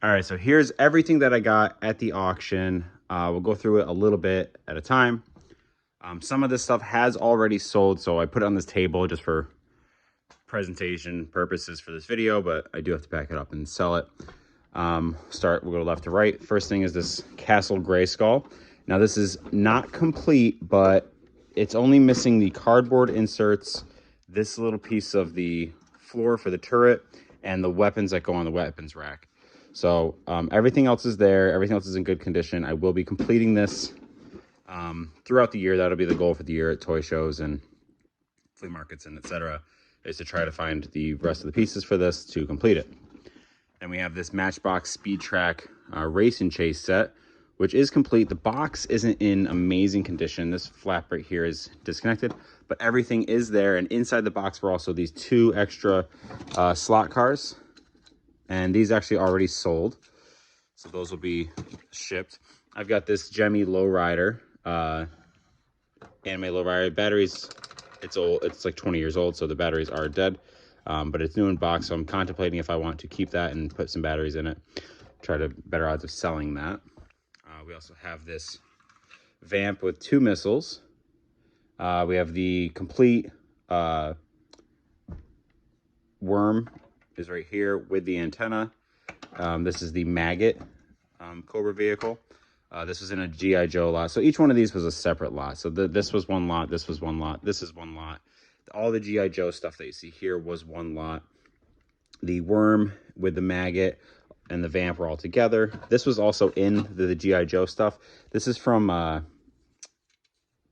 All right, so here's everything that I got at the auction. We'll go through it a little bit at a time. Some of this stuff has already sold, so I put it on this table just for presentation purposes for this video, but I do have to pack it up and sell it. We'll go left to right. First thing is this Castle Grayskull. Now this is not complete, but it's only missing the cardboard inserts, this little piece of the floor for the turret, and the weapons that go on the weapons rack. So everything else is there. Everything else is in good condition. I will be completing this throughout the year. That'll be the goal for the year at toy shows and flea markets and etc. is to try to find the rest of the pieces for this to complete it. Then we have this Matchbox Speed Track Race and Chase set, which is complete. The box isn't in amazing condition. This flap right here is disconnected, but everything is there. And inside the box were also these 2 extra slot cars. And these actually already sold, so those will be shipped. I've got this Gemmy Lowrider, anime Lowrider. Batteries, it's old. It's like 20 years old, so the batteries are dead. But it's new in box, so I'm contemplating if I want to keep that and put some batteries in it. Try to better odds of selling that. We also have this Vamp with 2 missiles. We have the complete worm is right here with the antenna. This is the Maggot Cobra vehicle. This was in a G.I. Joe lot. So each one of these was a separate lot. So this was one lot, this was one lot, this is one lot. All the G.I. Joe stuff that you see here was one lot. The worm with the maggot and the vamp were all together. This was also in the G.I. Joe stuff. This is from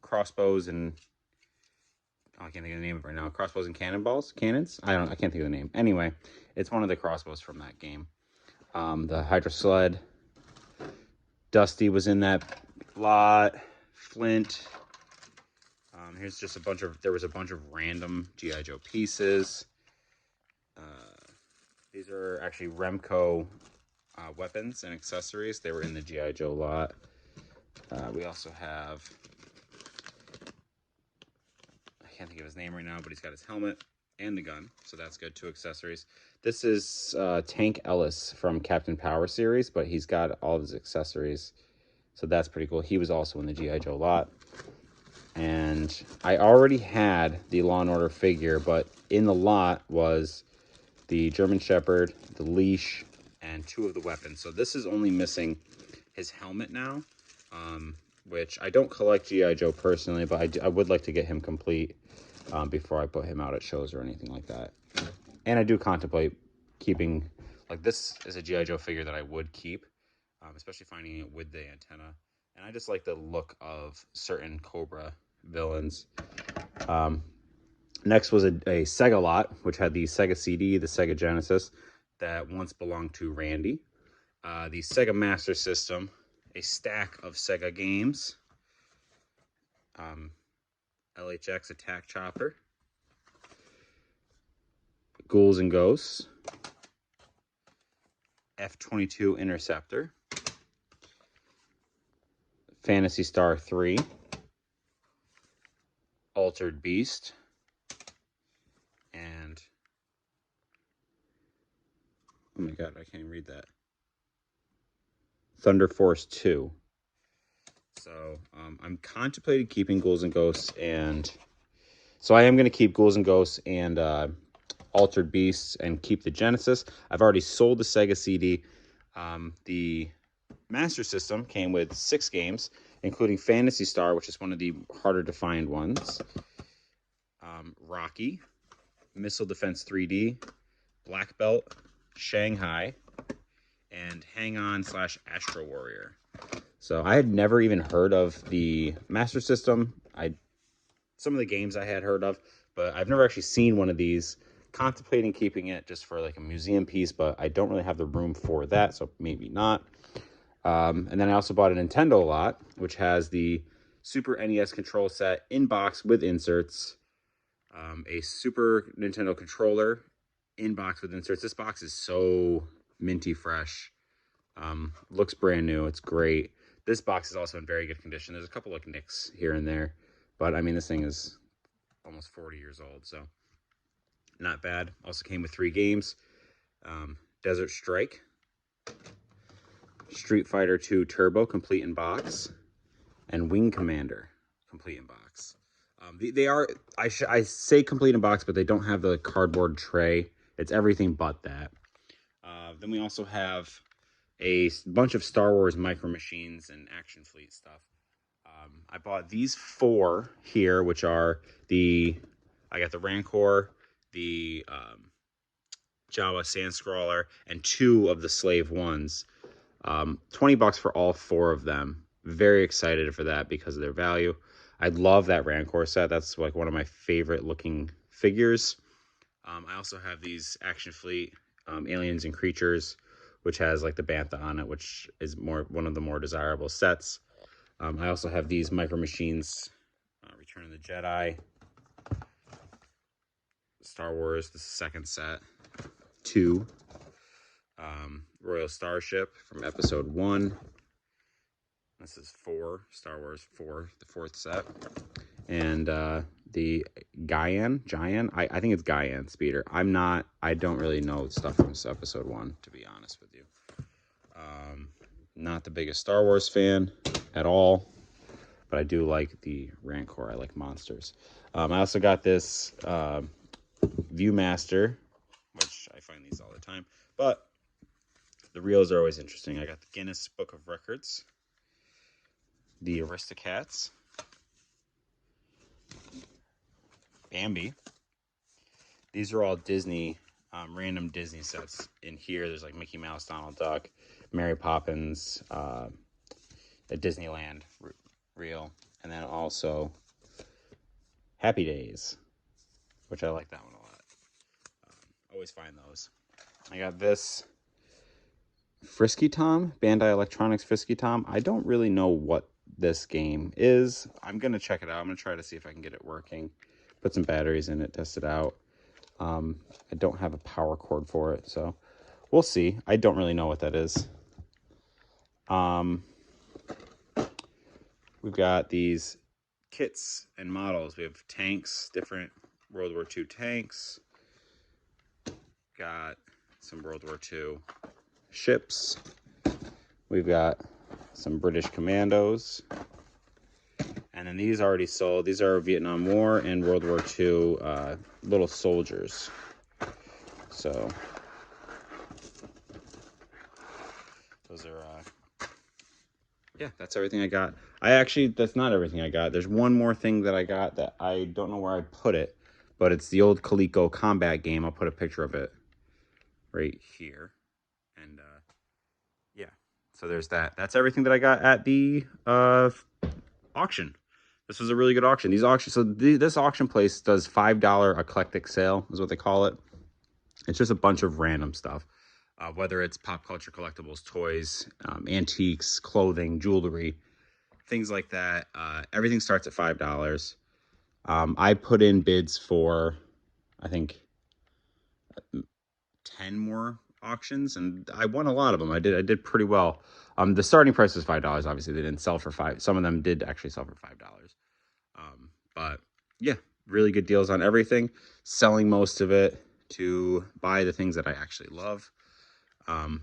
Crossbows and... Oh, I can't think of the name of it right now. Crossbows and Cannons? I can't think of the name. Anyway, it's one of the crossbows from that game. The Hydra Sled. Dusty was in that lot. Flint. Here's just there was a bunch of random G.I. Joe pieces. These are actually Remco weapons and accessories. They were in the G.I. Joe lot. We also have... I can't think of his name right now, but he's got his helmet and the gun, so that's good. 2 accessories. This is Tank Ellis from Captain Power series, but he's got all of his accessories, so that's pretty cool. He was also in the G.I. Joe lot. And I already had the Law & Order figure, but in the lot was the German Shepherd, the leash, and 2 of the weapons. So this is only missing his helmet now, which I don't collect G.I. Joe personally, but I would like to get him complete before I put him out at shows or anything like that. And I do contemplate keeping, like, this is a G.I. Joe figure that I would keep, especially finding it with the antenna. And I just like the look of certain Cobra villains. Next was a Sega lot, which had the Sega CD, the Sega Genesis, that once belonged to Randy. The Sega Master System, a stack of Sega games. LHX Attack Chopper. Ghouls and Ghosts. F-22 Interceptor. Phantasy Star 3. Altered Beast. And... oh my god, I can't even read that. Thunder Force 2. So, I'm contemplating keeping Ghouls and Ghosts, and... so I am going to keep Ghouls and Ghosts and Altered Beasts and keep the Genesis. I've already sold the Sega CD. The Master System came with 6 games, including Phantasy Star, which is one of the harder to find ones. Rocky, Missile Defense 3D, Black Belt, Shanghai, and Hang On / Astro Warrior. So I had never even heard of the Master System. Some of the games I had heard of, but I've never actually seen one of these. Contemplating keeping it just for like a museum piece, but I don't really have the room for that, so maybe not. And then I also bought a Nintendo lot, which has the Super NES control set in box with inserts, a Super Nintendo controller in box with inserts. This box is so minty fresh. Looks brand new. It's great. This box is also in very good condition. There's a couple of nicks here and there, but I mean, this thing is almost 40 years old, so not bad. Also came with 3 games. Desert Strike, Street Fighter 2 Turbo complete in box, and Wing Commander complete in box. They are, I say complete in box, but they don't have the cardboard tray. It's everything but that. Then we also have a bunch of Star Wars Micro Machines and Action Fleet stuff. I bought these 4 here, which are I got the Rancor, the Jawa Sandscrawler, and 2 of the Slave 1s. $20 for all 4 of them. Very excited for that because of their value. I love that Rancor set. That's like one of my favorite looking figures. I also have these Action Fleet Aliens and Creatures, which has like the Bantha on it, which is one of the more desirable sets. I also have these Micro Machines, Return of the Jedi, Star Wars, the second set, 2, Royal Starship from Episode 1. This is 4, Star Wars 4, the 4th set. And the Gaian, I think it's Gaian Speeder. I don't really know stuff from Episode 1, to be honest with you. Not the biggest Star Wars fan at all, but I do like the Rancor. I like monsters. I also got this Viewmaster, which I find these all the time, but the reels are always interesting. I got the Guinness Book of Records, the Aristocats, Bambi. These are all Disney, random Disney sets. In here, there's like Mickey Mouse, Donald Duck, Mary Poppins, a Disneyland reel, and then also Happy Days, which I like that one a lot. Always find those. I got this Frisky Tom, Bandai Electronics Frisky Tom. I don't really know what this game is. I'm going to check it out. I'm going to try to see if I can get it working. Put some batteries in it, test it out. I don't have a power cord for it, so we'll see. I don't really know what that is. We've got these kits and models. We have tanks, different World War II tanks. Got some World War II ships. We've got some British Commandos. And then these already sold. These are Vietnam War and World War II little soldiers. So those are, yeah, that's everything I got. That's not everything I got. There's one more thing that I got that I don't know where I put it, but it's the old Coleco combat game. I'll put a picture of it right here. And yeah, so there's that. That's everything that I got at the auction. This was a really good auction. These auctions, so this auction place does $5 eclectic sale, is what they call it. It's just a bunch of random stuff, whether it's pop culture collectibles, toys, antiques, clothing, jewelry, things like that. Everything starts at $5. I put in bids for, I think, 10 more auctions, and I won a lot of them. I did pretty well. The starting price was $5. Obviously, they didn't sell for $5. Some of them did actually sell for $5. But yeah, really good deals on everything. Selling most of it to buy the things that I actually love.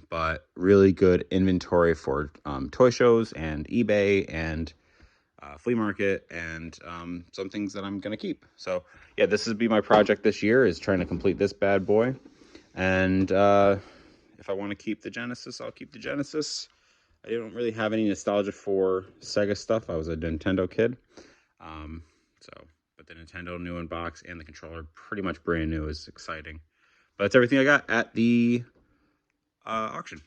But really good inventory for toy shows and eBay and flea market and some things that I'm gonna keep. So yeah, this would be my project this year, is trying to complete this bad boy. And if I want to keep the Genesis, I'll keep the Genesis. I don't really have any nostalgia for Sega stuff. I was a Nintendo kid. But the Nintendo new in box and the controller pretty much brand new is exciting. But that's everything I got at the auction.